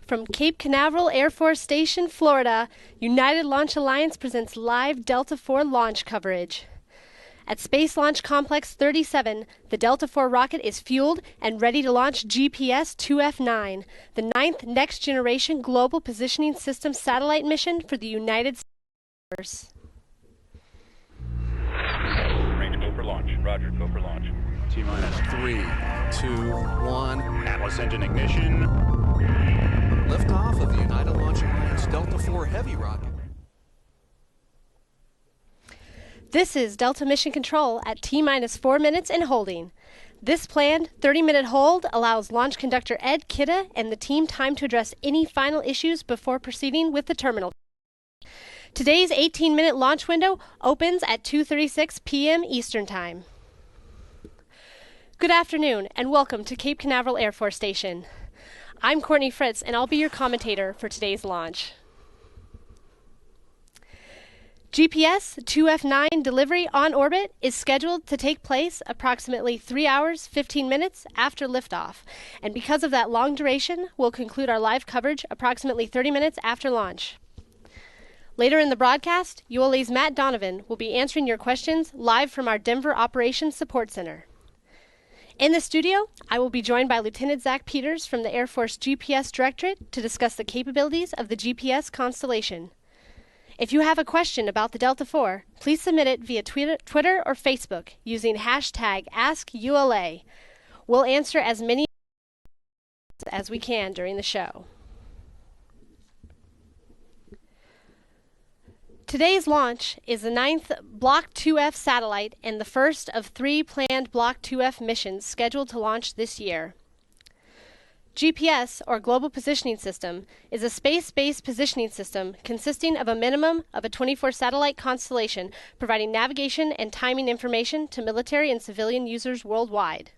From Cape Canaveral Air Force Station, Florida, United Launch Alliance presents live Delta IV launch coverage. At Space Launch Complex 37, the Delta IV rocket is fueled and ready to launch GPS IIF-9, the 9th next-generation Global Positioning System satellite mission for the United States. Range, go for launch. Roger, go for launch. T-minus 3, 2, 1. Atlas engine ignition. Liftoff of the United Launch Alliance Delta IV Heavy rocket. This is Delta Mission Control at T-minus 4 minutes and holding. This planned 30-minute hold allows Launch Conductor Ed Kidda and the team time to address any final issues before proceeding with the terminal. Today's 18-minute launch window opens at 2:36 p.m. Eastern Time. Good afternoon and welcome to Cape Canaveral Air Force Station. I'm Courtney Fritz and I'll be your commentator for today's launch. GPS IIF-9 delivery on orbit is scheduled to take place approximately 3 hours, 15 minutes after liftoff, and because of that long duration, we'll conclude our live coverage approximately 30 minutes after launch. Later in the broadcast, ULA's Matt Donovan will be answering your questions live from our Denver Operations Support Center. In the studio, I will be joined by Lieutenant Zach Peters from the Air Force GPS Directorate to discuss the capabilities of the GPS constellation. If you have a question about the Delta IV, please submit it via Twitter or Facebook using hashtag AskULA. We'll answer as many as we can during the show. Today's launch is the 9th Block IIF satellite and the first of 3 planned Block IIF missions scheduled to launch this year. GPS, or Global Positioning System, is a space-based positioning system consisting of a minimum of a 24 satellite constellation providing navigation and timing information to military and civilian users worldwide.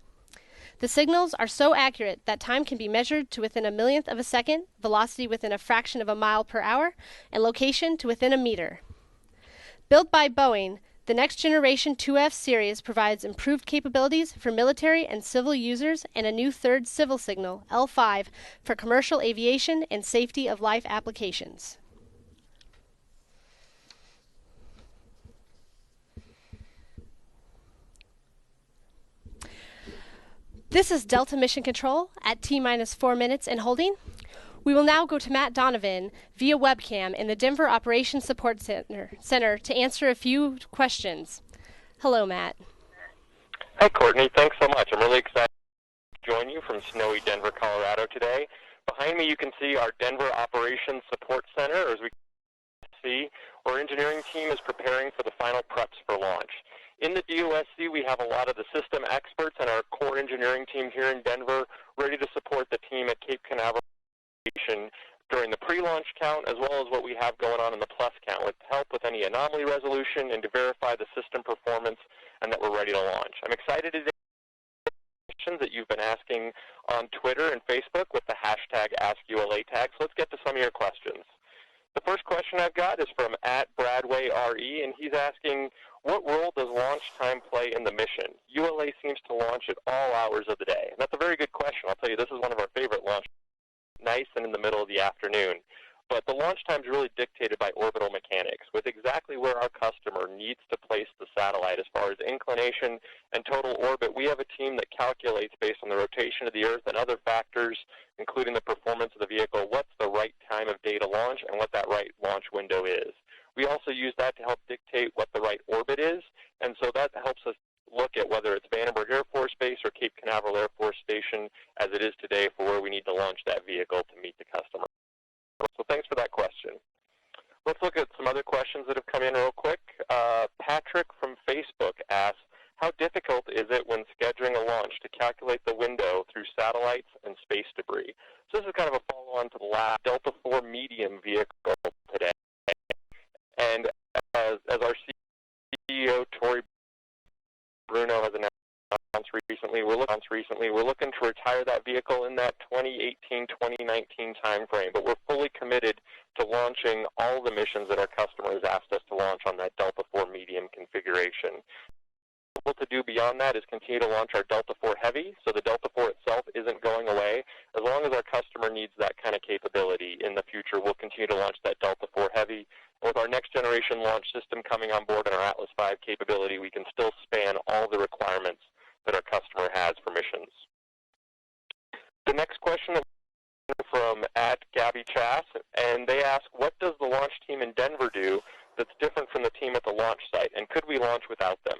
The signals are so accurate that time can be measured to within a millionth of a second, velocity within a fraction of a mile per hour, and location to within a meter. Built by Boeing, the next generation IIF series provides improved capabilities for military and civil users and a new third civil signal, L5, for commercial aviation and safety of life applications. This is Delta Mission Control at T-minus 4 minutes and holding. We will now go to Matt Donovan via webcam in the Denver Operations Support Center to answer a few questions. Hello, Matt. Hi, Courtney. Thanks so much. I'm really excited to join you from snowy Denver, Colorado today. Behind me, you can see our Denver Operations Support Center. As we can see, our engineering team is preparing for the final preps for launch. In the DOSC, we have a lot of the system experts and our core engineering team here in Denver ready to support the team at Cape Canaveral during the pre-launch count, as well as what we have going on in the plus count, with help with any anomaly resolution and to verify the system performance and that we're ready to launch. I'm excited today that you've been asking on Twitter and Facebook with the hashtag AskULA tag. So let's get to some of your questions. The first question I've got is from @BradwayRE, and he's asking, what role does launch time play in the mission? ULA seems to launch at all hours of the day. And that's a very good question. I'll tell you, this is one of our favorite launches, nice and in the middle of the afternoon. But the launch time is really dictated by orbital mechanics, with exactly where our customer needs to place the satellite as far as inclination and total orbit. We have a team that calculates based on the rotation of the Earth and other factors, including the performance of the vehicle, what's the right time of day to launch and what that right launch window is. We also use that to help dictate what the right orbit is, and so that helps us look at whether it's Vandenberg Air Force Base or Cape Canaveral Air Force Station, as it is today, for where we need to launch that vehicle to meet the customer. So thanks for that question. Let's look at some other questions that have come in real quick. Patrick from Facebook asks, how difficult is it when scheduling a launch to calculate the window through satellites and space debris? So this is kind of a follow-on to the last Delta IV medium vehicle today. And as our CEO, Tori Bruno, has announced recently, we're looking to retire that vehicle in that 2018-2019 timeframe, but we're fully committed to launching all the missions that our customer has asked us to launch on that Delta IV medium configuration. able to do beyond that is continue to launch our Delta IV Heavy, so the Delta IV itself isn't going away. As long as our customer needs that kind of capability in the future, we'll continue to launch that Delta IV Heavy. With our next generation launch system coming on board and our Atlas V capability, we can still span all the requirements that our customer has for missions. The next question from @Gabby Chass, and they ask, what does the launch team in Denver do that's different from the team at the launch site, and could we launch without them?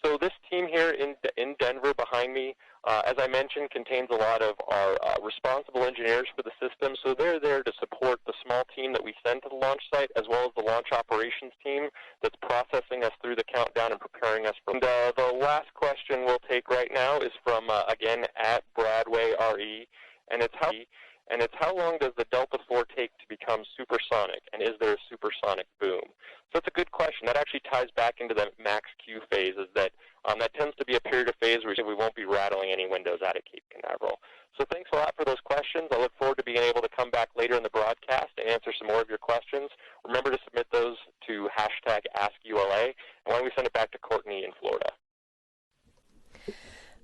So this team here in Denver behind me, as I mentioned, contains a lot of our responsible engineers for the system. So they're there to support the small team that we send to the launch site, as well as the launch operations team that's processing us through the countdown and preparing us for. And the last question we'll take right now is from, again, @BradwayRE, and it's how long does the Delta IV take to become supersonic, and is there a supersonic boom? So it's a good question. That actually ties back into the max Q phase, is that that tends to be a period of phase where we won't be rattling any windows out of Cape Canaveral. So thanks a lot for those questions. I look forward to being able to come back later in the broadcast and answer some more of your questions. Remember to submit those to #AskULA, and why don't we send it back to Courtney in Florida.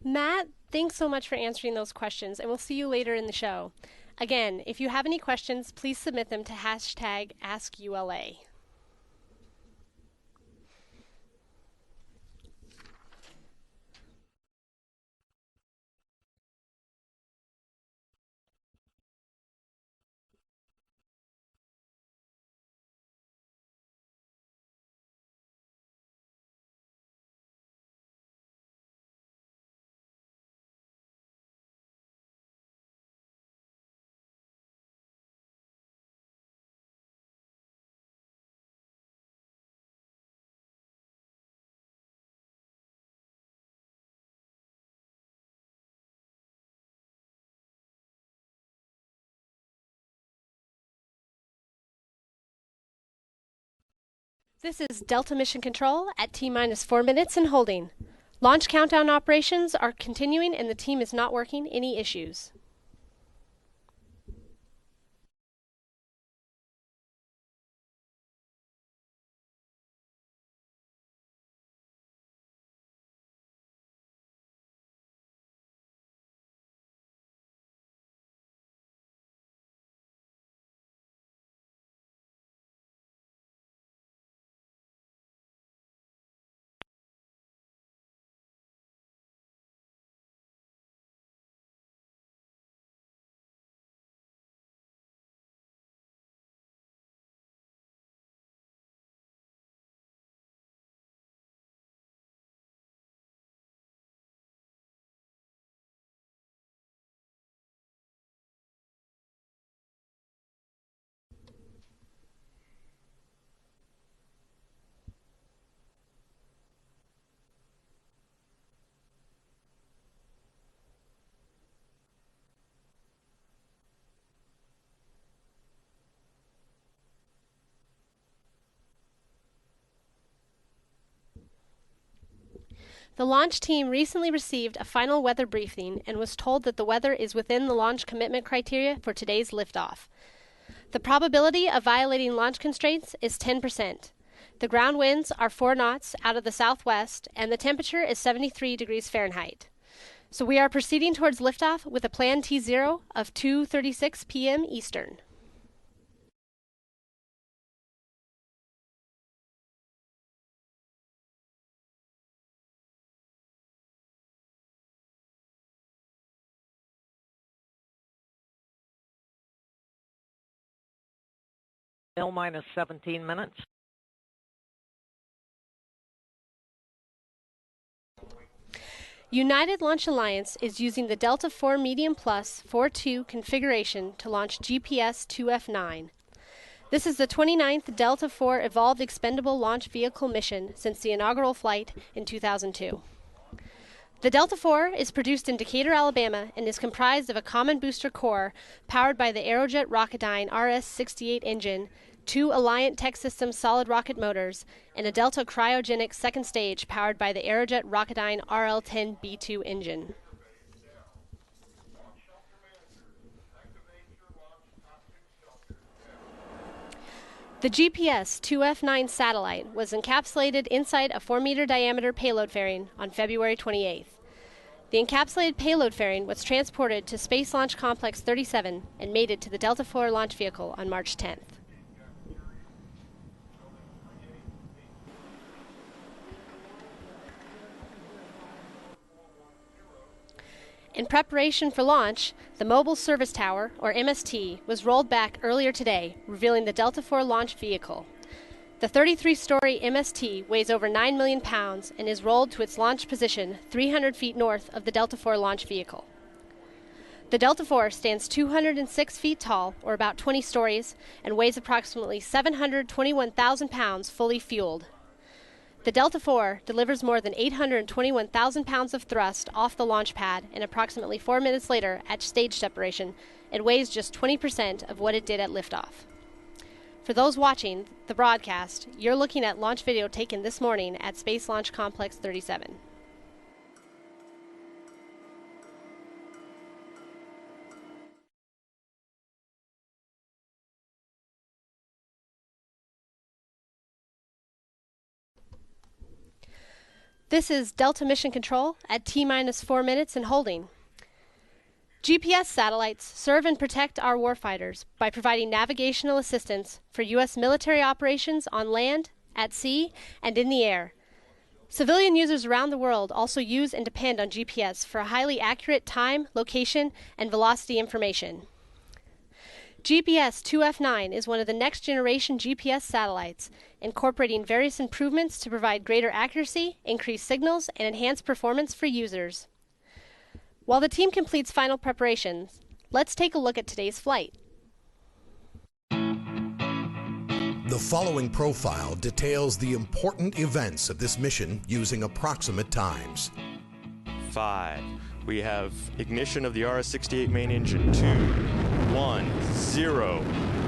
Matt, thanks so much for answering those questions, and we'll see you later in the show. Again, if you have any questions, please submit them to #AskULA. This is Delta Mission Control at T-4 minutes and holding. Launch countdown operations are continuing and the team is not working any issues. The launch team recently received a final weather briefing and was told that the weather is within the launch commitment criteria for today's liftoff. The probability of violating launch constraints is 10%. The ground winds are 4 knots out of the southwest, and the temperature is 73 degrees Fahrenheit. So we are proceeding towards liftoff with a planned T0 of 2:36 p.m. Eastern. minus 17 minutes. United Launch Alliance is using the Delta IV Medium Plus 4.2 configuration to launch GPS IIF-9. This is the 29th Delta IV Evolved Expendable Launch Vehicle mission since the inaugural flight in 2002. The Delta IV is produced in Decatur, Alabama, and is comprised of a common booster core powered by the Aerojet Rocketdyne RS-68 engine, 2 Alliant Tech Systems solid rocket motors, and a Delta cryogenic second stage powered by the Aerojet Rocketdyne RL-10B2 engine. The GPS IIF-9 satellite was encapsulated inside a 4-meter diameter payload fairing on February 28th. The encapsulated payload fairing was transported to Space Launch Complex 37 and mated to the Delta IV launch vehicle on March 10th. In preparation for launch, the Mobile Service Tower, or MST, was rolled back earlier today, revealing the Delta IV launch vehicle. The 33-story MST weighs over 9 million pounds and is rolled to its launch position 300 feet north of the Delta IV launch vehicle. The Delta IV stands 206 feet tall, or about 20 stories, and weighs approximately 721,000 pounds fully fueled. The Delta IV delivers more than 821,000 pounds of thrust off the launch pad, and approximately 4 minutes later, at stage separation, it weighs just 20% of what it did at liftoff. For those watching the broadcast, you're looking at launch video taken this morning at Space Launch Complex 37. This is Delta Mission Control at T-minus 4 minutes and holding. GPS satellites serve and protect our warfighters by providing navigational assistance for U.S. military operations on land, at sea, and in the air. Civilian users around the world also use and depend on GPS for highly accurate time, location, and velocity information. GPS IIF-9 is one of the next-generation GPS satellites, incorporating various improvements to provide greater accuracy, increase signals, and enhance performance for users. While the team completes final preparations, let's take a look at today's flight. The following profile details the important events of this mission using approximate times. 5. We have ignition of the RS-68 main engine. 2, 1, 0.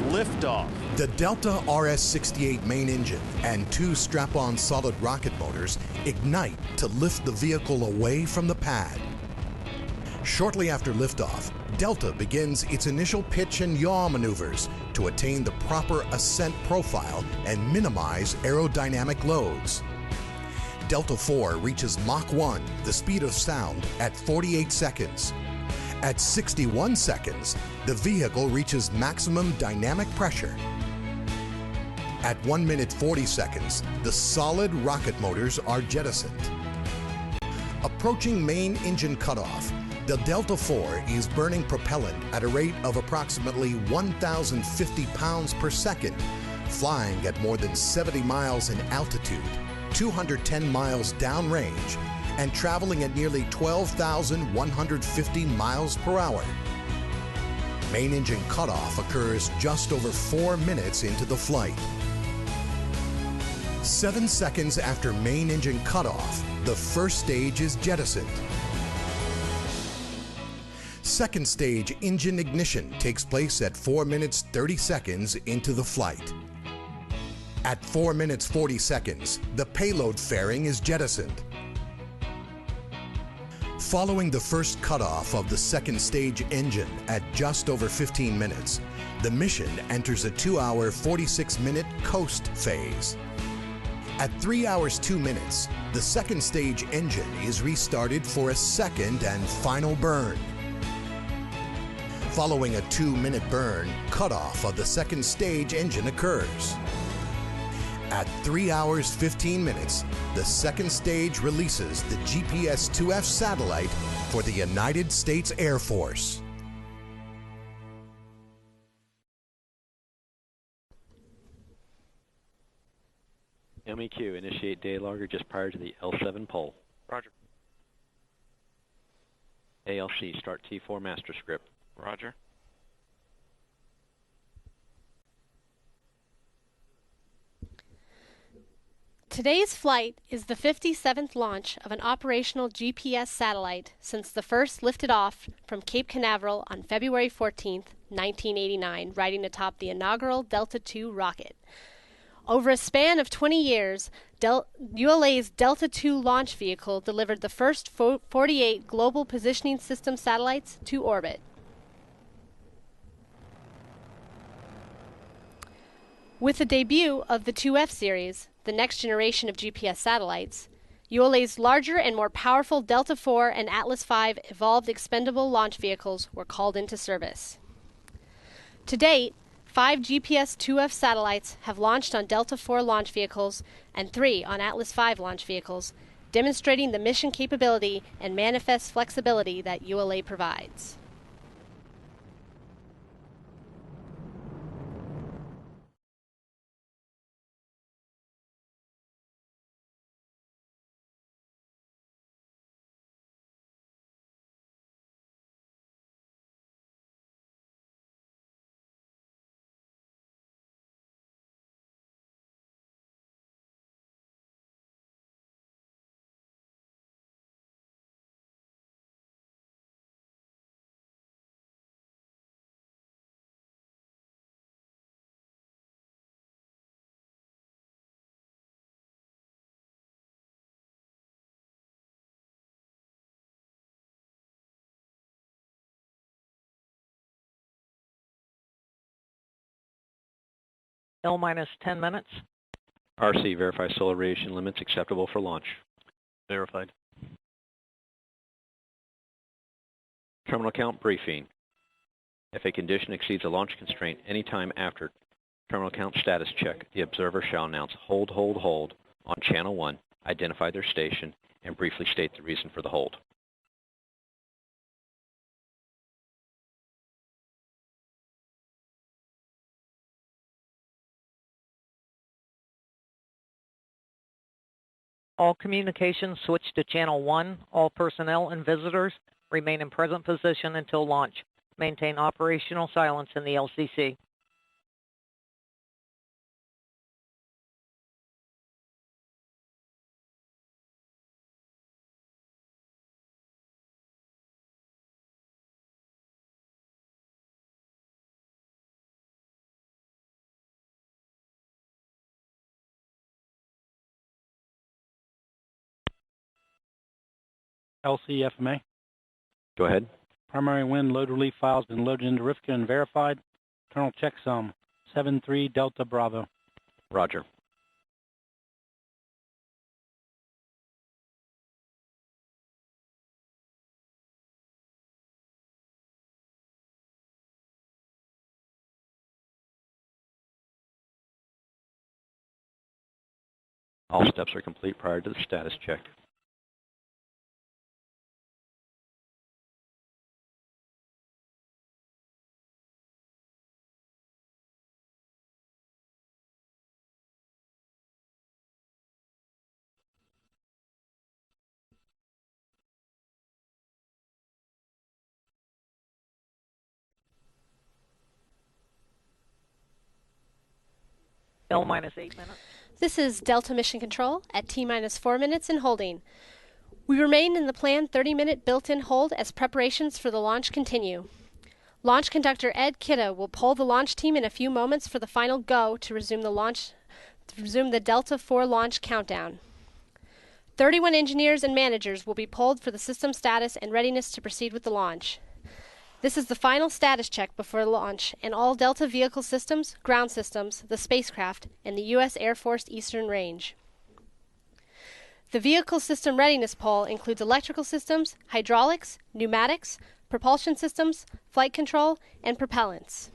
Liftoff. The Delta RS-68 main engine and 2 strap-on solid rocket motors ignite to lift the vehicle away from the pad. Shortly after liftoff, Delta begins its initial pitch and yaw maneuvers to attain the proper ascent profile and minimize aerodynamic loads. Delta IV reaches Mach 1, the speed of sound, at 48 seconds. At 61 seconds, the vehicle reaches maximum dynamic pressure. At 1 minute 40 seconds, the solid rocket motors are jettisoned. Approaching main engine cutoff, the Delta IV is burning propellant at a rate of approximately 1,050 pounds per second, flying at more than 70 miles in altitude, 210 miles downrange, and traveling at nearly 12,150 miles per hour. Main engine cutoff occurs just over 4 minutes into the flight. 7 seconds after main engine cutoff, the first stage is jettisoned. Second stage engine ignition takes place at 4 minutes 30 seconds into the flight. At 4 minutes 40 seconds, the payload fairing is jettisoned. Following the first cutoff of the second stage engine at just over 15 minutes, the mission enters a 2-hour 46-minute coast phase. At 3 hours 2 minutes, the second stage engine is restarted for a second and final burn. Following a 2-minute burn, cutoff of the second stage engine occurs. At 3 hours 15 minutes, the second stage releases the GPS IIF satellite for the United States Air Force. MEQ, initiate day logger just prior to the L7 pole. Roger. ALC, start T4 master script. Roger. Today's flight is the 57th launch of an operational GPS satellite since the first lifted off from Cape Canaveral on February 14, 1989, riding atop the inaugural Delta II rocket. Over a span of 20 years, ULA's Delta II launch vehicle delivered the first 48 Global Positioning System satellites to orbit. With the debut of the 2F series, the next generation of GPS satellites, ULA's larger and more powerful Delta IV and Atlas V evolved expendable launch vehicles were called into service. To date, 5 GPS 2F satellites have launched on Delta IV launch vehicles and 3 on Atlas V launch vehicles, demonstrating the mission capability and manifest flexibility that ULA provides. L minus 10 minutes. RC, verify solar radiation limits acceptable for launch. Verified. Terminal count briefing. If a condition exceeds a launch constraint any time after terminal count status check, the observer shall announce hold, hold, hold on channel 1, identify their station, and briefly state the reason for the hold. All communications switch to channel 1. All personnel and visitors remain in present position until launch. Maintain operational silence in the LCC. LCFMA. Go ahead. Primary wind load relief file has been loaded into RIFCA and verified. Internal checksum 73 Delta Bravo. Roger. All steps are complete prior to the status check. L minus 8 minutes. This is Delta Mission Control at T minus 4 minutes and holding. We remain in the planned 30-minute built-in hold as preparations for the launch continue. Launch conductor Ed Kidda will poll the launch team in a few moments for the final go to resume the Delta IV launch countdown. 31 engineers and managers will be polled for the system status and readiness to proceed with the launch. This is the final status check before launch, and all Delta vehicle systems, ground systems, the spacecraft, and the U.S. Air Force Eastern Range. The vehicle system readiness poll includes electrical systems, hydraulics, pneumatics, propulsion systems, flight control, and propellants.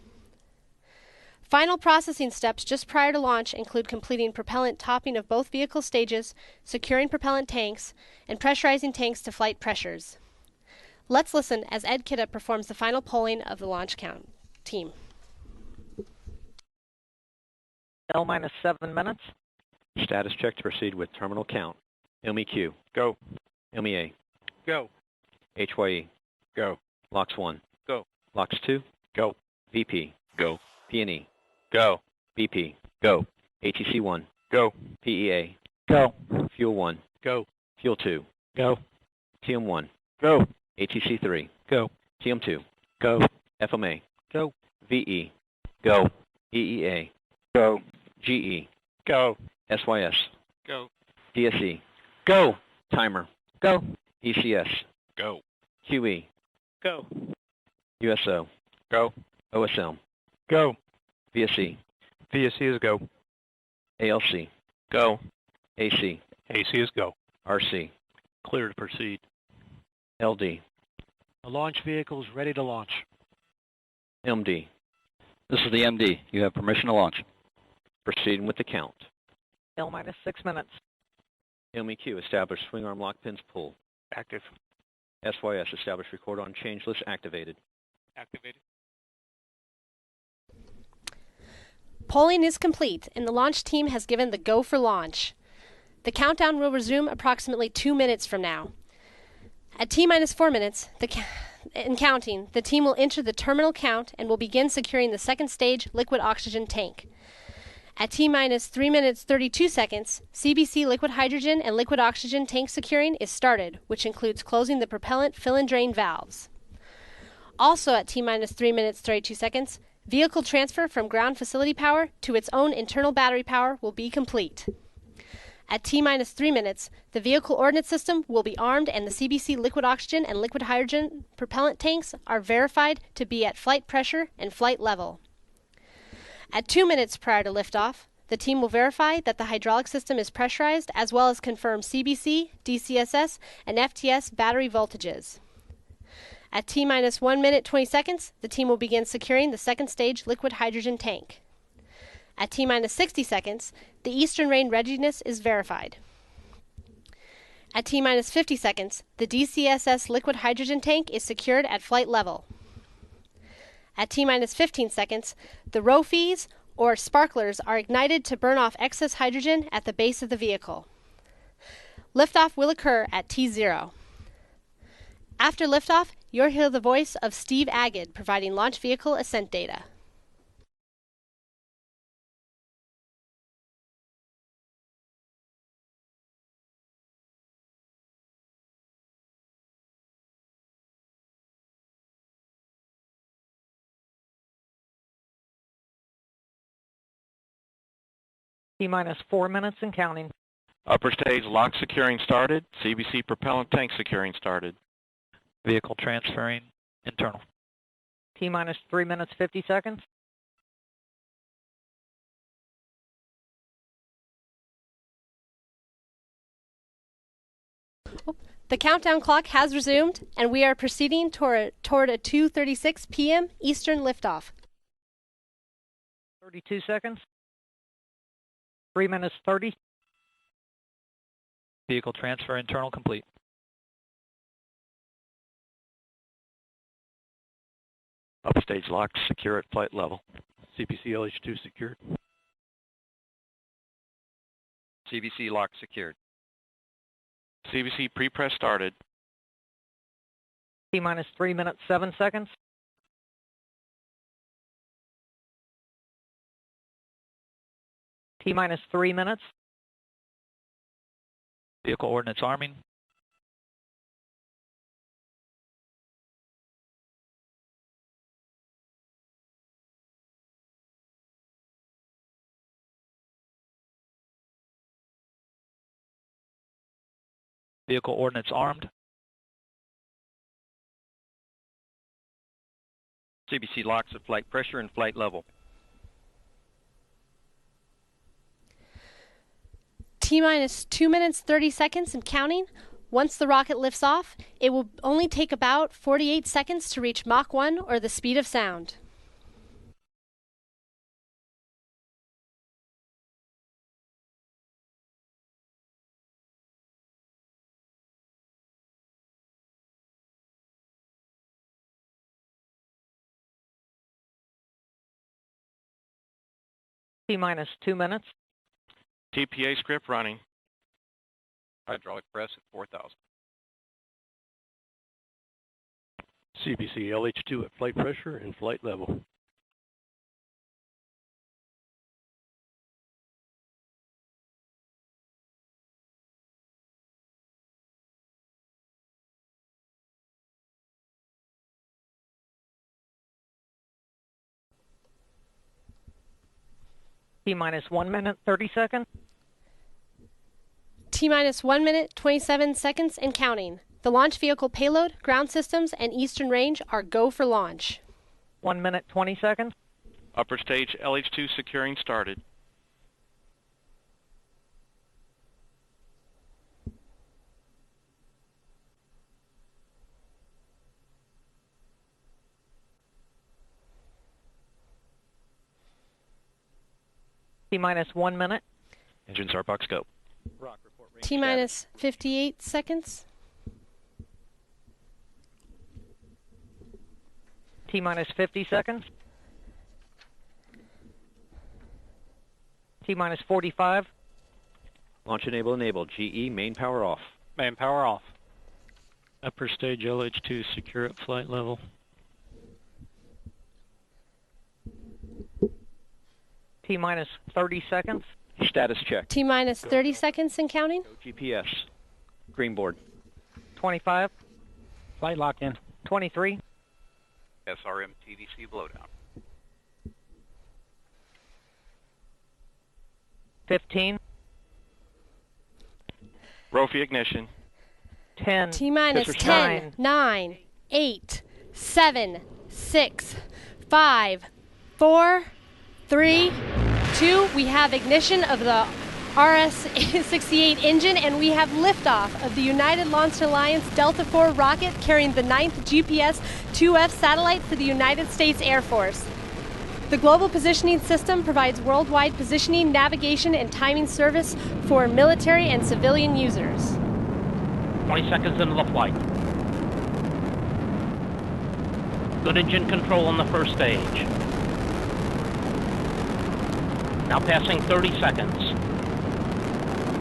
Final processing steps just prior to launch include completing propellant topping of both vehicle stages, securing propellant tanks, and pressurizing tanks to flight pressures. Let's listen as Ed Kidda performs the final polling of the launch count team. L minus 7 minutes. Status check to proceed with terminal count. MEQ. Go. MEA. Go. HYE. Go. LOX 1. Go. LOX 2. Go. VP. Go. PNE. Go. BP. Go. ATC 1. Go. PEA. Go. Fuel 1. Go. Fuel 2. Go. TM 1. Go. ATC 3. Go. TM 2. Go. FMA. Go. VE. Go. EEA. Go. GE. Go. SYS. Go. DSE. Go. Timer. Go. ECS. Go. QE. Go. USO. Go. OSL. Go. VSE. VSC is go. ALC. Go. AC. AC is go. RC. Clear to proceed. LD. The launch vehicle is ready to launch. MD. This is the MD. You have permission to launch. Proceeding with the count. L minus 6 minutes. MEQ. Establish swing arm lock pins pull. Active. SYS. Establish record on change list activated. Activated. Polling is complete, and the launch team has given the go for launch. The countdown will resume approximately 2 minutes from now. At T-minus 4 minutes, in counting, the team will enter the terminal count and will begin securing the second stage liquid oxygen tank. At T-minus 3 minutes 32 seconds, CBC liquid hydrogen and liquid oxygen tank securing is started, which includes closing the propellant fill and drain valves. Also at T-minus 3 minutes 32 seconds, vehicle transfer from ground facility power to its own internal battery power will be complete. At T-minus 3 minutes, the vehicle ordnance system will be armed and the CBC liquid oxygen and liquid hydrogen propellant tanks are verified to be at flight pressure and flight level. At 2 minutes prior to liftoff, the team will verify that the hydraulic system is pressurized as well as confirm CBC, DCSS, and FTS battery voltages. At T-minus 1 minute 20 seconds, the team will begin securing the second stage liquid hydrogen tank. At T-minus 60 seconds, the eastern range readiness is verified. At T-minus 50 seconds, the DCSS liquid hydrogen tank is secured at flight level. At T-minus 15 seconds, the ROFEs, or sparklers, are ignited to burn off excess hydrogen at the base of the vehicle. Liftoff will occur at T0. After liftoff, you'll hear the voice of Steve Agid providing launch vehicle ascent data. T-minus 4 minutes and counting. Upper stage lock securing started. CBC propellant tank securing started. Vehicle transferring internal. T-minus 3 minutes 50 seconds. The countdown clock has resumed, and we are proceeding toward a 2:36 p.m. Eastern liftoff. 32 seconds. 3 minutes 30. Vehicle transfer internal complete. Upstage lock secure at flight level. CBC LH2 secured. CBC lock secured. CBC pre-press started. T-minus 3 minutes 7 seconds. T-minus 3 minutes. Vehicle ordnance arming. Vehicle ordnance armed. CBC locks at flight pressure and flight level. T-minus 2 minutes 30 seconds and counting. Once the rocket lifts off, it will only take about 48 seconds to reach Mach 1 or the speed of sound. T-minus 2 minutes. TPA script running. Hydraulic press at 4,000. CBC LH2 at flight pressure and flight level. T-minus 1 minute 30 seconds. T-minus 1 minute 27 seconds and counting. The launch vehicle payload, ground systems, and eastern range are go for launch. 1 minute 20 seconds. Upper stage LH2 securing started. T-minus 1 minute. Engines are box go. T-minus 58 seconds. T-minus 50 seconds. T-minus 45. Launch enabled. GE, main power off. Main power off. Upper stage LH2 secure at flight level. T-minus 30 seconds. Status check. T-minus 30 seconds and counting. GPS. Green board. 25. Flight lock in. 23. SRM TDC blowdown. 15. Rofi ignition. 10. T-minus 10, 9, 8, 7, 6, 5, 4, 3, 2. We have ignition of the RS-68 engine, and we have liftoff of the United Launch Alliance Delta IV rocket carrying the 9th GPS IIF satellite for the United States Air Force. The Global Positioning System provides worldwide positioning, navigation, and timing service for military and civilian users. 20 seconds into the flight. Good engine control on the first stage. Now passing 30 seconds.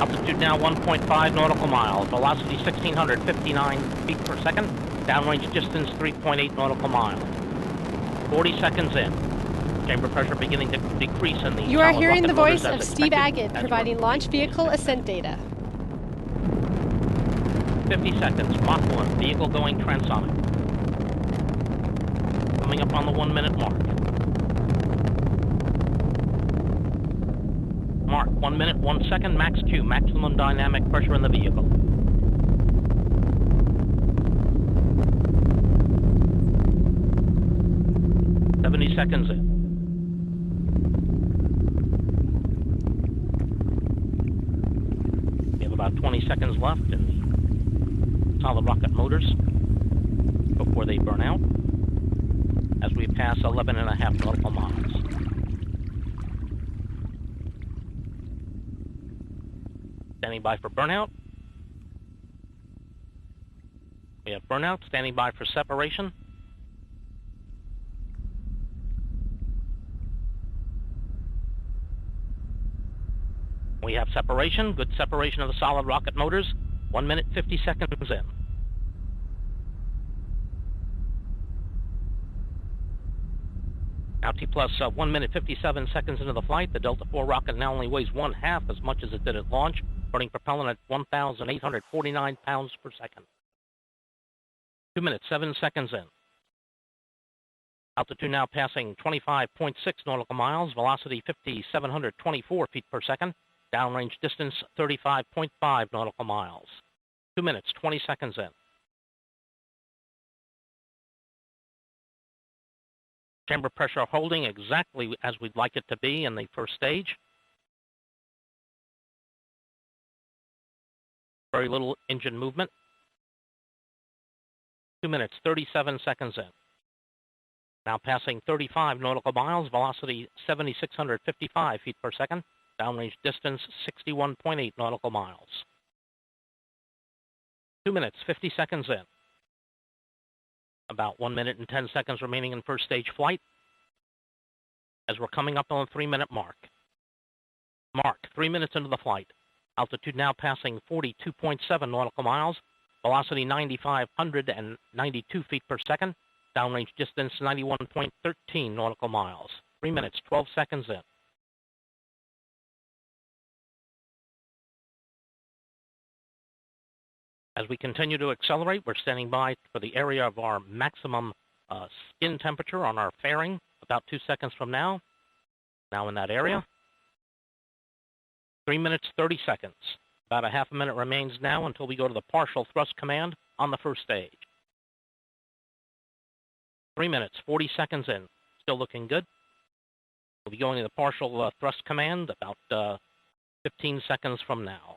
Altitude now 1.5 nautical miles. Velocity 1,659 feet per second. Downrange distance 3.8 nautical miles. 40 seconds in. Chamber pressure beginning to decrease in the You are solid hearing rocket the voice motors of as Steve expected. Agate providing launch vehicle ascent data. 50 seconds. Mach 1. Vehicle going transonic. Coming up on the 1 minute mark. Mark, 1 minute, 1 second, max Q, maximum dynamic pressure in the vehicle. "70 seconds in. We have about 20 seconds left in the solid rocket motors before they burn out as we pass 11.5 nautical miles. Standing by for burnout. We have burnout, standing by for separation. We have separation, good separation of the solid rocket motors. 1 minute, 50 seconds in. Now T plus 1 minute, 57 seconds into the flight. The Delta IV rocket now only weighs 1/2 as much as it did at launch, burning propellant at 1,849 pounds per second. 2 minutes, 7 seconds in. Altitude now passing 25.6 nautical miles, velocity 5,724 feet per second, downrange distance 35.5 nautical miles. 2 minutes, 20 seconds in. Chamber pressure holding exactly as we'd like it to be in the first stage. Very little engine movement. 2 minutes, 37 seconds in. Now passing 35 nautical miles, velocity 7,655 feet per second, downrange distance 61.8 nautical miles. 2 minutes, 50 seconds in. About 1 minute and 10 seconds remaining in first stage flight as we're coming up on the 3 minute mark. Mark, 3 minutes into the flight. Altitude now passing 42.7 nautical miles, velocity 9,592 feet per second, downrange distance 91.13 nautical miles. 3 minutes, 12 seconds in. As we continue to accelerate, we're standing by for the area of our maximum skin temperature on our fairing about 2 seconds from now. Now in that area. 3 minutes, 30 seconds. About a half a minute remains now until we go to the partial thrust command on the first stage. 3 minutes, 40 seconds in. Still looking good. We'll be going to the partial thrust command about 15 seconds from now.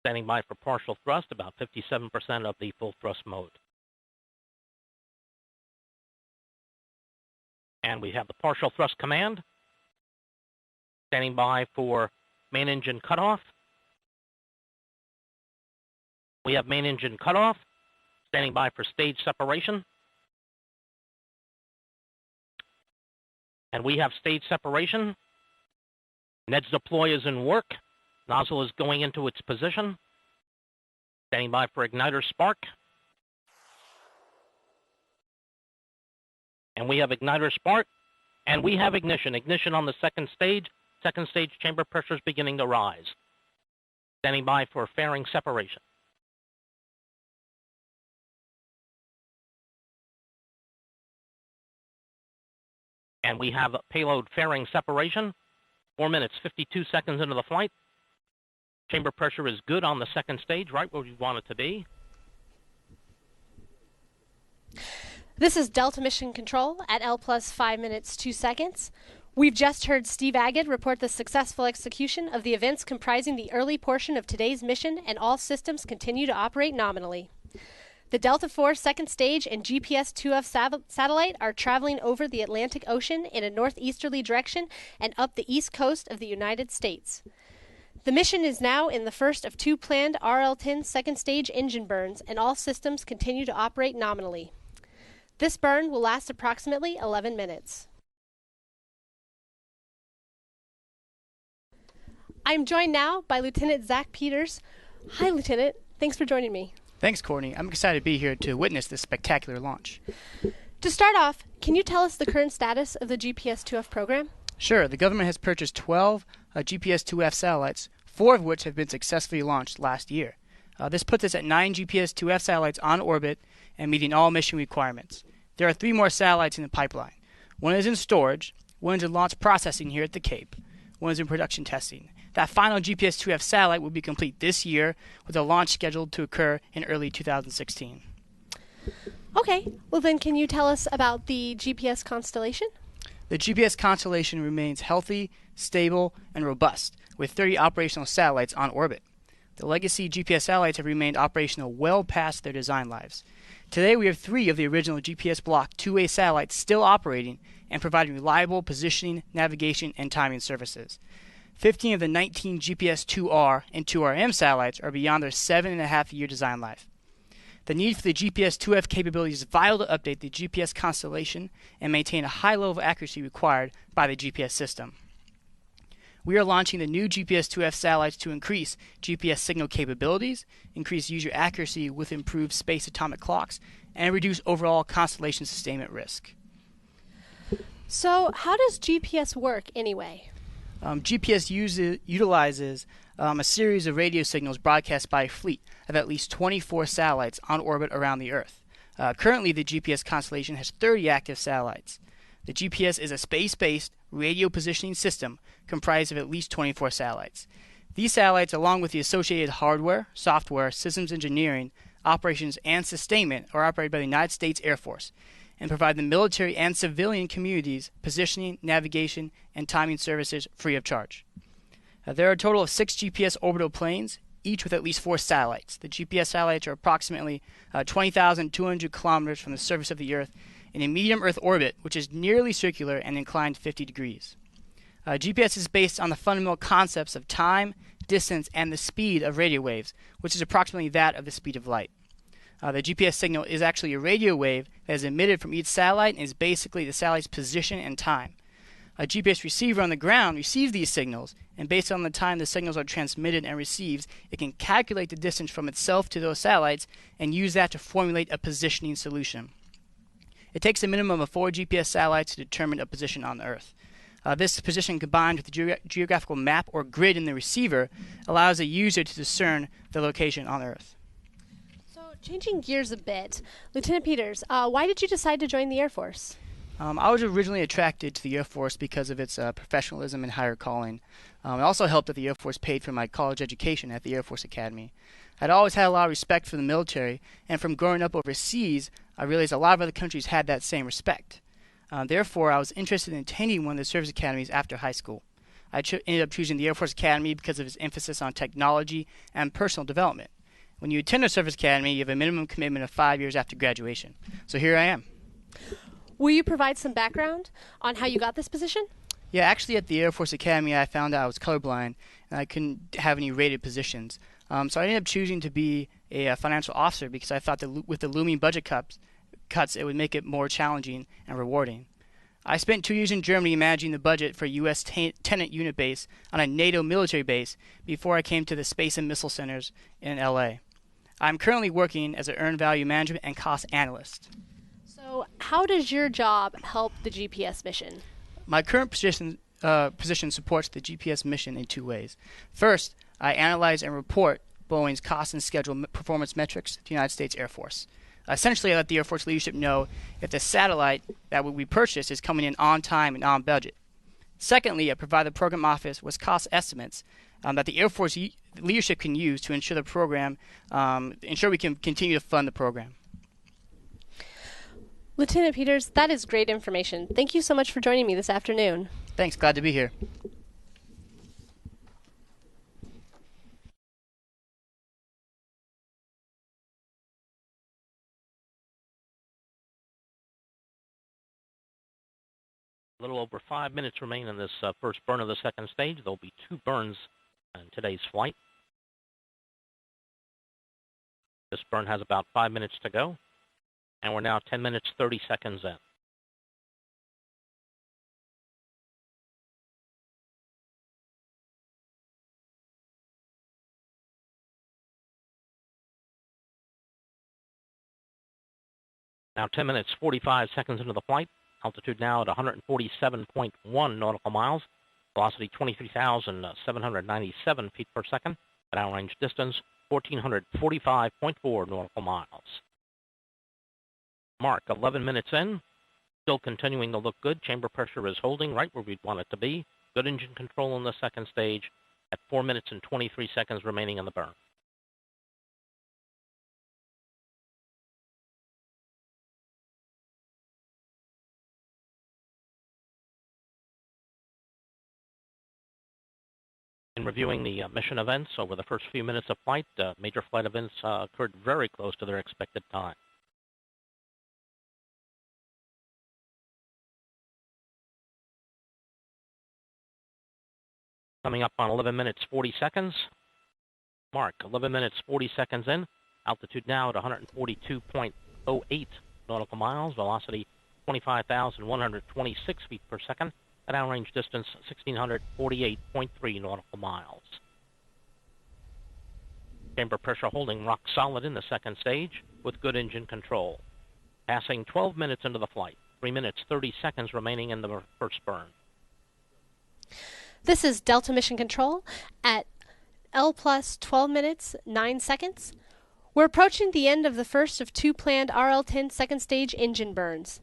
Standing by for partial thrust, about 57% of the full thrust mode. And we have the partial thrust command. Standing by for main engine cutoff. We have main engine cutoff. Standing by for stage separation. And we have stage separation. NEDS deploy is in work. Nozzle is going into its position. Standing by for igniter spark. And we have igniter spark. And we have ignition. Ignition on the second stage. Second stage chamber pressure is beginning to rise. Standing by for fairing separation. And we have payload fairing separation. 4 minutes, 52 seconds into the flight. Chamber pressure is good on the second stage, right where we want it to be. This is Delta Mission Control at L plus 5 minutes, 2 seconds. We've just heard Steve Agate report the successful execution of the events comprising the early portion of today's mission, and all systems continue to operate nominally. The Delta IV second stage and GPS IIF satellite are traveling over the Atlantic Ocean in a northeasterly direction and up the east coast of the United States. The mission is now in the first of 2 planned RL-10 second stage engine burns, and all systems continue to operate nominally. This burn will last approximately 11 minutes. I'm joined now by Lieutenant Zach Peters. Hi, Lieutenant. Thanks for joining me. Thanks, Courtney. I'm excited to be here to witness this spectacular launch. To start off, can you tell us the current status of the GPS IIF program? Sure. The government has purchased 12 GPS IIF satellites, 4 of which have been successfully launched last year. This puts us at 9 GPS IIF satellites on orbit and meeting all mission requirements. There are 3 more satellites in the pipeline. One is in storage, one is in launch processing here at the Cape, one is in production testing. That final GPS IIF satellite will be complete this year, with a launch scheduled to occur in early 2016. Okay, well then can you tell us about the GPS constellation? The GPS constellation remains healthy, stable, and robust, with 30 operational satellites on orbit. The legacy GPS satellites have remained operational well past their design lives. Today we have 3 of the original GPS Block 2A satellites still operating and providing reliable positioning, navigation, and timing services. 15 of the 19 GPS 2R and 2RM satellites are beyond their 7.5-year design life. The need for the GPS IIF capability is vital to update the GPS constellation and maintain a high level of accuracy required by the GPS system. We are launching the new GPS IIF satellites to increase GPS signal capabilities, increase user accuracy with improved space atomic clocks, and reduce overall constellation sustainment risk. So how does GPS work anyway? GPS utilizes a series of radio signals broadcast by a fleet of at least 24 satellites on orbit around the Earth. Currently, the GPS constellation has 30 active satellites. The GPS is a space-based radio positioning system comprised of at least 24 satellites. These satellites, along with the associated hardware, software, systems engineering, operations, and sustainment, are operated by the United States Air Force and provide the military and civilian communities positioning, navigation, and timing services free of charge. There are a total of 6 GPS orbital planes, each with at least 4 satellites. The GPS satellites are approximately 20,200 kilometers from the surface of the Earth in a medium Earth orbit, which is nearly circular and inclined 50 degrees. GPS is based on the fundamental concepts of time, distance, and the speed of radio waves, which is approximately that of the speed of light. The GPS signal is actually a radio wave that is emitted from each satellite and is basically the satellite's position and time. A GPS receiver on the ground receives these signals, and based on the time the signals are transmitted and received, it can calculate the distance from itself to those satellites and use that to formulate a positioning solution. It takes a minimum of 4 GPS satellites to determine a position on the Earth. This position, combined with the geographical map or grid in the receiver, allows a user to discern the location on Earth. So, changing gears a bit, Lieutenant Peters, why did you decide to join the Air Force? I was originally attracted to the Air Force because of its professionalism and higher calling. It also helped that the Air Force paid for my college education at the Air Force Academy. I'd always had a lot of respect for the military, and from growing up overseas, I realized a lot of other countries had that same respect. Therefore, I was interested in attending one of the service academies after high school. I ended up choosing the Air Force Academy because of its emphasis on technology and personal development. When you attend a service academy, you have a minimum commitment of 5 years after graduation. So here I am. Will you provide some background on how you got this position? Yeah, actually at the Air Force Academy, I found out I was colorblind and I couldn't have any rated positions. So I ended up choosing to be a financial officer because I thought that with the looming budget cuts, it would make it more challenging and rewarding. I spent 2 years in Germany managing the budget for a U.S. tenant unit base on a NATO military base before I came to the Space and Missile Centers in L.A. I'm currently working as an earned value management and cost analyst. So how does your job help the GPS mission? My current position supports the GPS mission in 2 ways. First, I analyze and report Boeing's cost and schedule performance metrics to the United States Air Force. Essentially, I let the Air Force leadership know if the satellite that we purchased is coming in on time and on budget. Secondly, I provide the program office with cost estimates that the Air Force leadership can use to ensure we can continue to fund the program. Lieutenant Peters, that is great information. Thank you so much for joining me this afternoon. Thanks, glad to be here. A little over 5 minutes remain in this first burn of the second stage. There'll be 2 burns in today's flight. This burn has about 5 minutes to go, and we're now 10 minutes, 30 seconds in. Now 10 minutes, 45 seconds into the flight. Altitude now at 147.1 nautical miles. Velocity 23,797 feet per second. At downrange distance 1,445.4 nautical miles. Mark, 11 minutes in. Still continuing to look good. Chamber pressure is holding right where we'd want it to be. Good engine control in the second stage at 4 minutes and 23 seconds remaining in the burn. In reviewing the mission events over the first few minutes of flight, major flight events occurred very close to their expected time. Coming up on 11 minutes, 40 seconds. Mark, 11 minutes, 40 seconds in. Altitude now at 142.08 nautical miles. Velocity 25,126 feet per second. At downrange distance, 1,648.3 nautical miles. Chamber pressure holding rock solid in the second stage with good engine control. Passing 12 minutes into the flight. 3 minutes, 30 seconds remaining in the first burn. This is Delta Mission Control at L plus 12 minutes, 9 seconds. We're approaching the end of the first of 2 planned RL-10 second stage engine burns.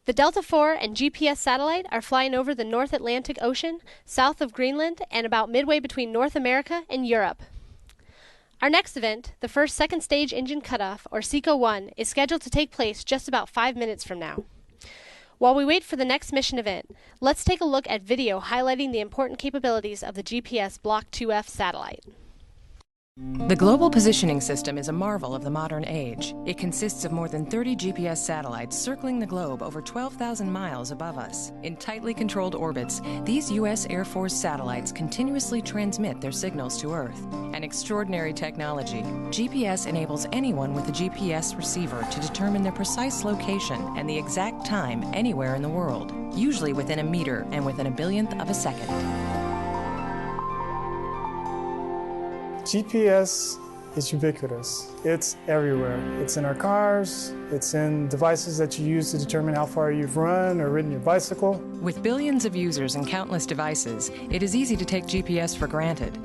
The Delta IV and GPS satellite are flying over the North Atlantic Ocean, south of Greenland, and about midway between North America and Europe. Our next event, the first second stage engine cutoff, or SECO-1, is scheduled to take place just about 5 minutes from now. While we wait for the next mission event, let's take a look at video highlighting the important capabilities of the GPS Block 2F satellite. The Global Positioning System is a marvel of the modern age. It consists of more than 30 GPS satellites circling the globe over 12,000 miles above us. In tightly controlled orbits, these U.S. Air Force satellites continuously transmit their signals to Earth. An extraordinary technology, GPS enables anyone with a GPS receiver to determine their precise location and the exact time anywhere in the world, usually within a meter and within a billionth of a second. GPS is ubiquitous. It's everywhere. It's in our cars. It's in devices that you use to determine how far you've run or ridden your bicycle. With billions of users and countless devices, it is easy to take GPS for granted.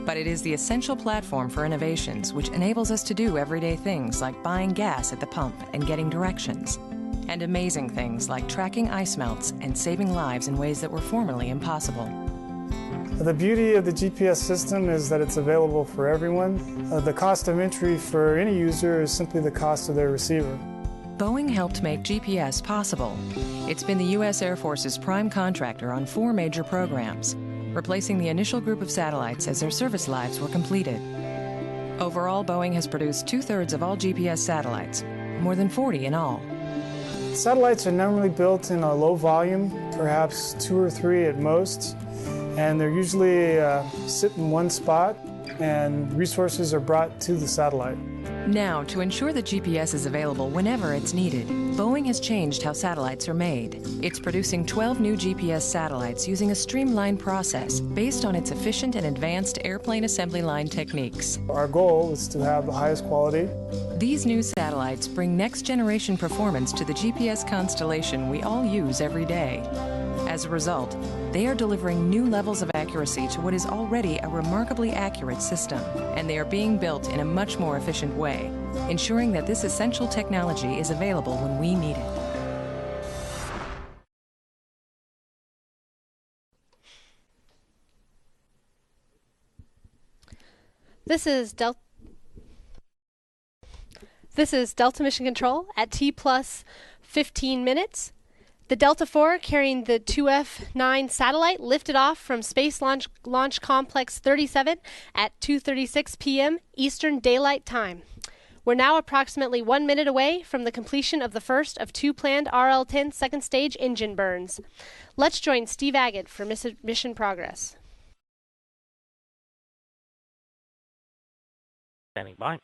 But it is the essential platform for innovations which enables us to do everyday things like buying gas at the pump and getting directions. and amazing things like tracking ice melts and saving lives in ways that were formerly impossible. The beauty of the GPS system is that it's available for everyone. The cost of entry for any user is simply the cost of their receiver. Boeing helped make GPS possible. It's been the U.S. Air Force's prime contractor on 4 major programs, replacing the initial group of satellites as their service lives were completed. Overall, Boeing has produced 2/3 of all GPS satellites, more than 40 in all. Satellites are normally built in a low volume, perhaps 2 or 3 at most, and they're usually sit in one spot, and resources are brought to the satellite. Now, to ensure that GPS is available whenever it's needed, Boeing has changed how satellites are made. It's producing 12 new GPS satellites using a streamlined process based on its efficient and advanced airplane assembly line techniques. Our goal is to have the highest quality. These new satellites bring next-generation performance to the GPS constellation we all use every day. As a result, they are delivering new levels of accuracy to what is already a remarkably accurate system, and they are being built in a much more efficient way, ensuring that this essential technology is available when we need it. This is Delta Mission Control at T plus 15 minutes. The Delta IV, carrying the ULA satellite, lifted off from Space Launch Complex 37 at 2:36 p.m. Eastern Daylight Time. We're now approximately 1 minute away from the completion of the first of 2 planned RL-10 second stage engine burns. Let's join Steve Agate for mission progress. Standing by.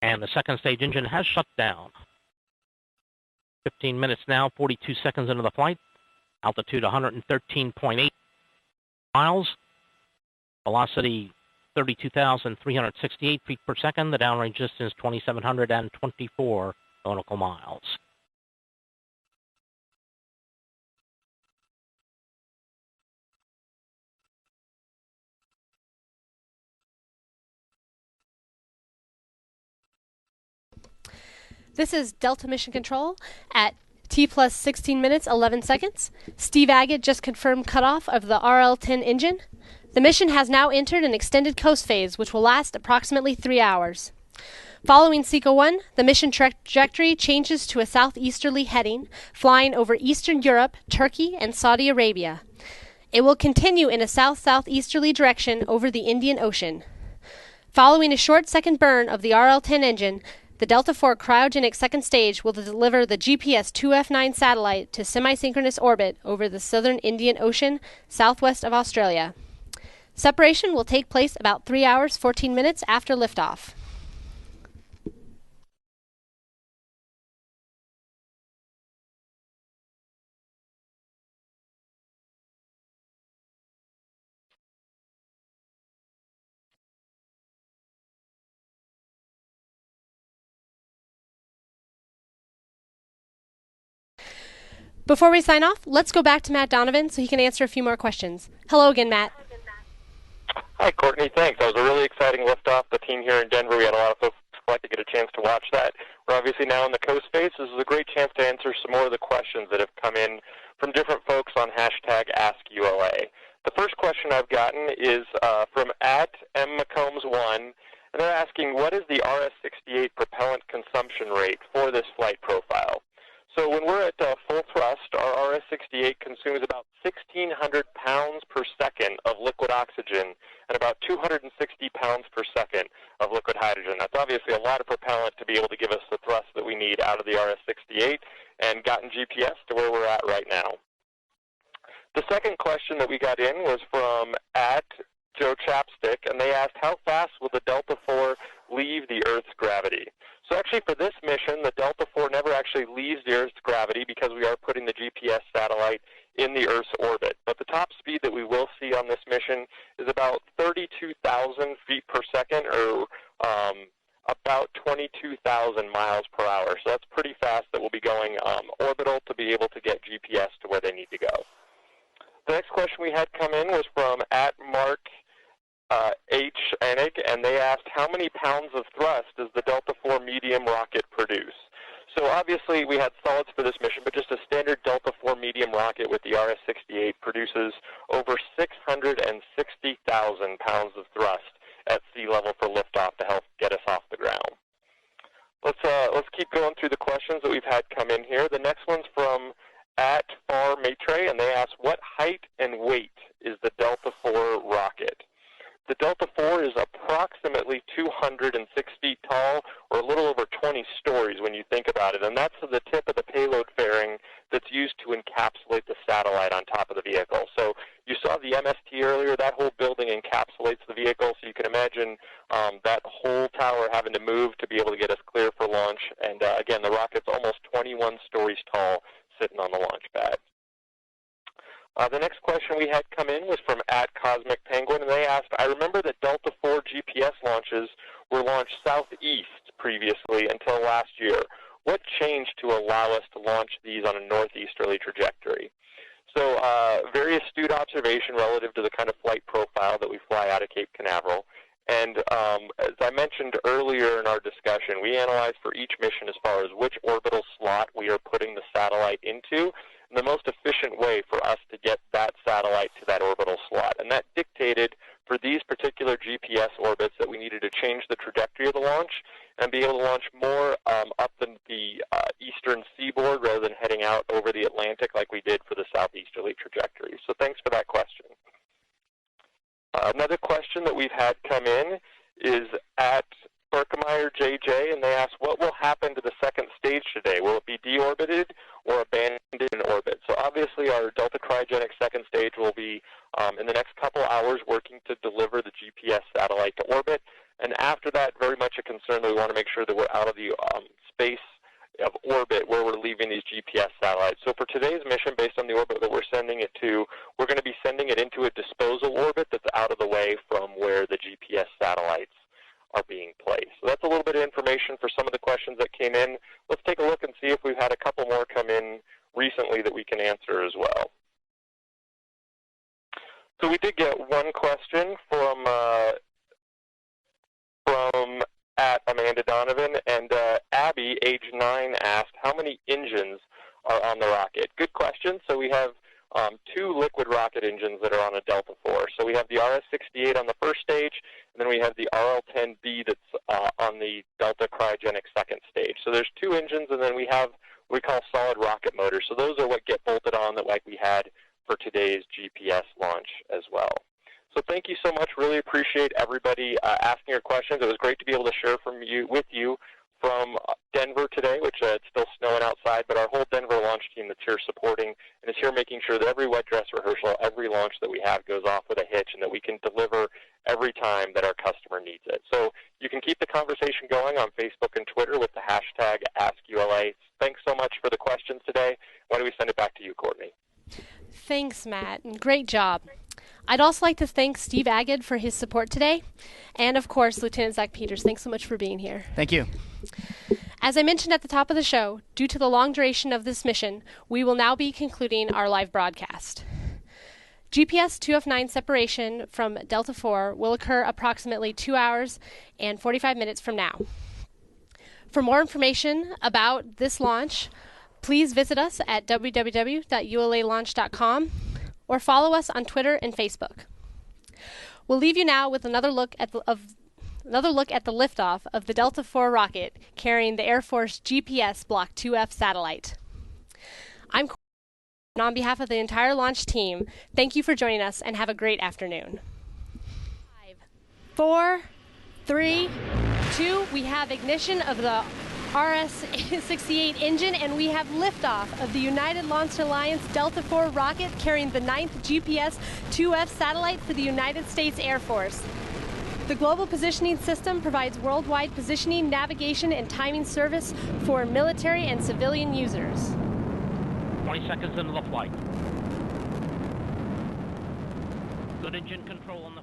And the second stage engine has shut down. 15 minutes now, 42 seconds into the flight. Altitude 113.8 miles. Velocity 32,368 feet per second. The downrange distance 2,724 nautical miles. This is Delta Mission Control at T plus 16 minutes, 11 seconds. Steve Agate just confirmed cutoff of the RL-10 engine. The mission has now entered an extended coast phase, which will last approximately 3 hours. Following SECO 1, the mission trajectory changes to a southeasterly heading, flying over Eastern Europe, Turkey, and Saudi Arabia. It will continue in a south-southeasterly direction over the Indian Ocean. Following a short second burn of the RL-10 engine, the Delta IV cryogenic second stage will deliver the GPS IIF-9 satellite to semi-synchronous orbit over the southern Indian Ocean, southwest of Australia. Separation will take place about 3 hours, 14 minutes after liftoff. Before we sign off, let's go back to Matt Donovan so he can answer a few more questions. Hello again, Matt. Hi, Courtney. Thanks. That was a really exciting liftoff. The team here in Denver, we had a lot of folks collect to get a chance to watch that. We're obviously now in the coast phase. This is a great chance to answer some more of the questions that have come in from different folks on hashtag AskULA. The first question I've gotten is from @MMccombs1, and they're asking, what is the RS-68 propellant consumption rate for this flight profile? So when we're at full thrust, our RS-68 consumes about 1,600 pounds per second of liquid oxygen and about 260 pounds per second of liquid hydrogen. That's obviously a lot of propellant to be able to give us the thrust that we need out of the RS-68 and gotten GPS to where we're at right now. The second question that we got in was from @Joe Chapstick, and they asked, how fast will the Delta IV leave the Earth's gravity? So actually for this mission, the Delta IV never actually leaves the Earth's gravity because we are putting the GPS satellite in the Earth's orbit. But the top speed that we will see on this mission is about 32,000 feet per second, or about 22,000 miles per hour. So that's pretty fast that we'll be going orbital to be able to get GPS to where they need to go. The next question we had come in was from @Mark H. Enig, and they asked, how many pounds of thrust does the Delta IV medium rocket produce? So obviously we had solids for this mission, but just a standard Delta IV medium rocket with the RS-68 produces over 660,000 pounds of thrust at sea level for liftoff to help get us off the ground. Let's keep going through the questions that we've had come in here. The next one's from @FarMaitre, and they ask, what height and weight is the Delta IV rocket? The Delta IV is approximately 206 feet tall, or a little over 20 stories when you think about it, and that's the tip of the payload fairing that's used to encapsulate the satellite on top of the vehicle. So you saw the MST earlier. That whole building encapsulates the vehicle, so you can imagine that whole tower having to move to be able to get us clear for launch. And again, the rocket's almost 21 stories tall sitting on the launch pad. The next question we had come in was from @CosmicPenguin, and they asked, I remember that Delta IV GPS launches were launched southeast previously until last year. What changed to allow us to launch these on a northeasterly trajectory? So very astute observation relative to the kind of flight profile that we fly out of Cape Canaveral. And as I mentioned earlier in our discussion, we analyze for each mission as far as which orbital slot we are putting the satellite into, and the most efficient way for us to get that satellite to that orbital slot. And that dictated for these particular GPS orbits that we needed to change the trajectory of the launch and be able to launch more up the eastern seaboard rather than heading out over the Atlantic like we did for the southeasterly trajectory. So thanks for that question. Another question that we've had come in is @Berkemeyer JJ, and they ask, what will happen to the second stage today? Will it be deorbited or abandoned in orbit? So obviously our Delta Cryogenic second stage will be in the next couple hours working to deliver the GPS satellite to orbit. And after that, very much a concern that we want to make sure that we're out of the space of orbit where we're leaving these GPS satellites. So for today's mission, based on the orbit that we're sending it to, we're going to be sending it into a disposal orbit that's out of the way from where the GPS satellites are being placed. So that's a little bit of information for some of the questions that came in. Let's take a look and see if we've had a couple more come in recently that we can answer as well. So we did get one question from Amanda Donovan, and Abby, age 9, asked, how many engines are on the rocket? Good question. So we have two liquid rocket engines that are on a Delta IV. So we have the RS-68 on the first stage, and then we have the RL-10B that's on the Delta Cryogenic second stage. So there's two engines, and then we have what we call solid rocket motors. So those are what get bolted on that like we had for today's GPS launch as well. So thank you so much. Really appreciate everybody asking your questions. It was great to be able to share with you from Denver today, which it's still snowing outside, but our whole Denver launch team that's here supporting and is here making sure that every wet dress rehearsal, every launch that we have goes off with a hitch and that we can deliver every time that our customer needs it. So you can keep the conversation going on Facebook and Twitter with the hashtag AskULA. Thanks so much for the questions today. Why don't we send it back to you, Courtney? Thanks, Matt, and great job. I'd also like to thank Steve Agid for his support today, and of course, Lieutenant Zach Peters. Thanks so much for being here. Thank you. As I mentioned at the top of the show, due to the long duration of this mission, we will now be concluding our live broadcast. GPS IIF-9 separation from Delta IV will occur approximately 2 hours and 45 minutes from now. For more information about this launch, please visit us at www.ulalaunch.com or follow us on Twitter and Facebook. We'll leave you now with another look at the liftoff of the Delta IV rocket carrying the Air Force GPS Block 2F satellite. I'm Courtney, and on behalf of the entire launch team, thank you for joining us and have a great afternoon. 5, 4, 3, 2, we have ignition of the RS-68 engine, and we have liftoff of the United Launch Alliance Delta IV rocket carrying the 9th GPS 2F satellite for the United States Air Force. The Global Positioning System provides worldwide positioning, navigation, and timing service for military and civilian users. 20 seconds into the flight. Good engine control on the